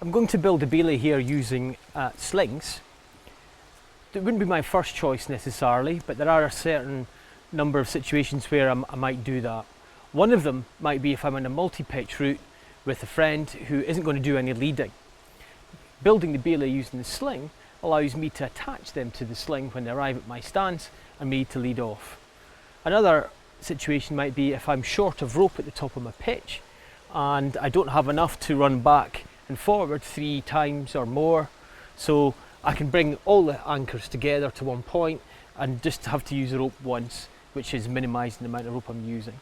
I'm going to build a belay here using slings. It wouldn't be my first choice necessarily, but there are a certain number of situations where I might do that. One of them might be if I'm on a multi-pitch route with a friend who isn't going to do any leading. Building the belay using the sling allows me to attach them to the sling when they arrive at my stance and me to lead off. Another situation might be if I'm short of rope at the top of my pitch and I don't have enough to run back and forward 3 times or more, so I can bring all the anchors together to one point and just have to use the rope once, which is minimising the amount of rope I'm using.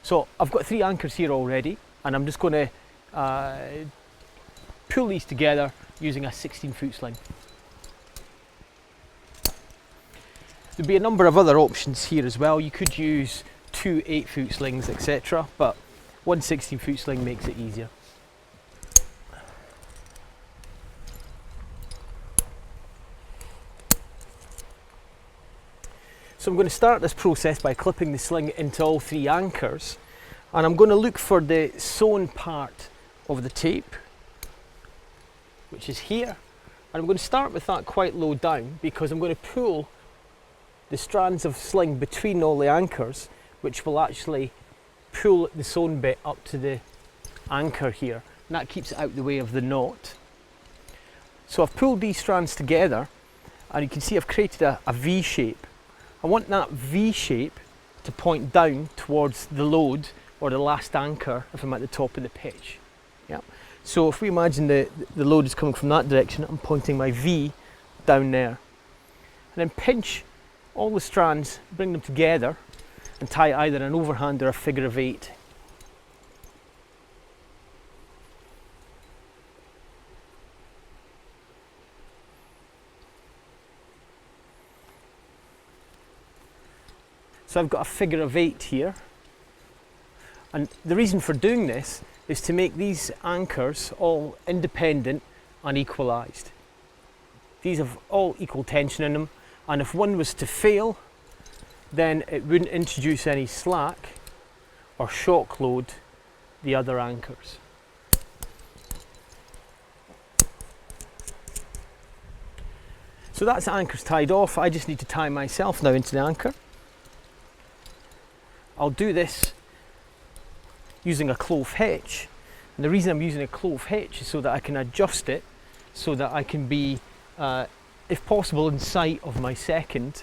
So I've got 3 anchors here already, and I'm just going to pull these together using a 16-foot sling. There'd be a number of other options here as well. You could use 2 8-foot slings, etc., but one 16-foot sling makes it easier. So I'm going to start this process by clipping the sling into all 3 anchors, and I'm going to look for the sewn part of the tape, which is here, and I'm going to start with that quite low down because I'm going to pull the strands of sling between all the anchors, which will actually pull the sewn bit up to the anchor here, and that keeps it out the way of the knot. So I've pulled these strands together, and you can see I've created a V shape. I want that V shape to point down towards the load or the last anchor if I'm at the top of the pitch. Yeah. So if we imagine the load is coming from that direction, I'm pointing my V down there. And then pinch all the strands, bring them together and tie either an overhand or a figure of 8. So I've got a figure of 8 here, and the reason for doing this is to make these anchors all independent and equalised. These have all equal tension in them, and if one was to fail, then it wouldn't introduce any slack or shock load the other anchors. So that's the anchors tied off. I just need to tie myself now into the anchor. I'll do this using a clove hitch, and the reason I'm using a clove hitch is so that I can adjust it so that I can be, if possible, in sight of my second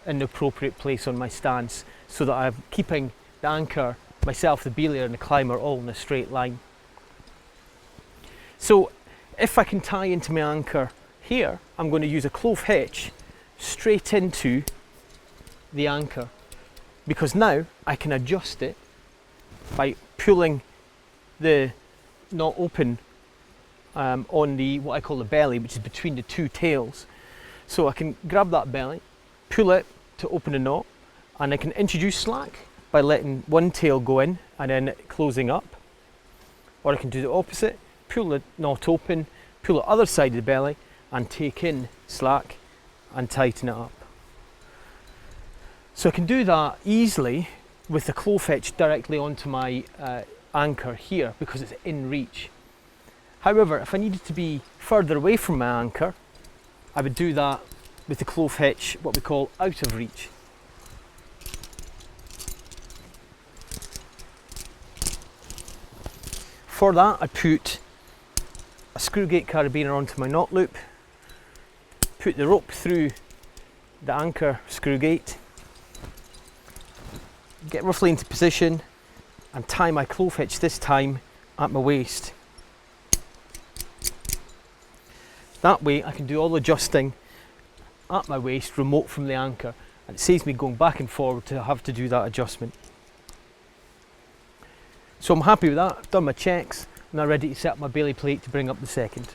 in the appropriate place on my stance, so that I'm keeping the anchor, myself, the belayer and the climber all in a straight line. So if I can tie into my anchor here, I'm going to use a clove hitch straight into the anchor, because now I can adjust it by pulling the knot open on the what I call the belly, which is between the 2 tails. So I can grab that belly, pull it to open the knot, and I can introduce slack by letting one tail go in and then closing up. Or I can do the opposite, pull the knot open, pull the other side of the belly and take in slack and tighten it up. So I can do that easily with the clove hitch directly onto my anchor here because it's in reach. However, if I needed to be further away from my anchor, I would do that with the clove hitch, what we call out of reach. For that, I put a screw gate carabiner onto my knot loop, put the rope through the anchor screw gate, get roughly into position and tie my clove hitch this time at my waist. That way I can do all the adjusting at my waist remote from the anchor, and it saves me going back and forward to have to do that adjustment. So I'm happy with that, I've done my checks, I'm now ready to set up my belay plate to bring up the second.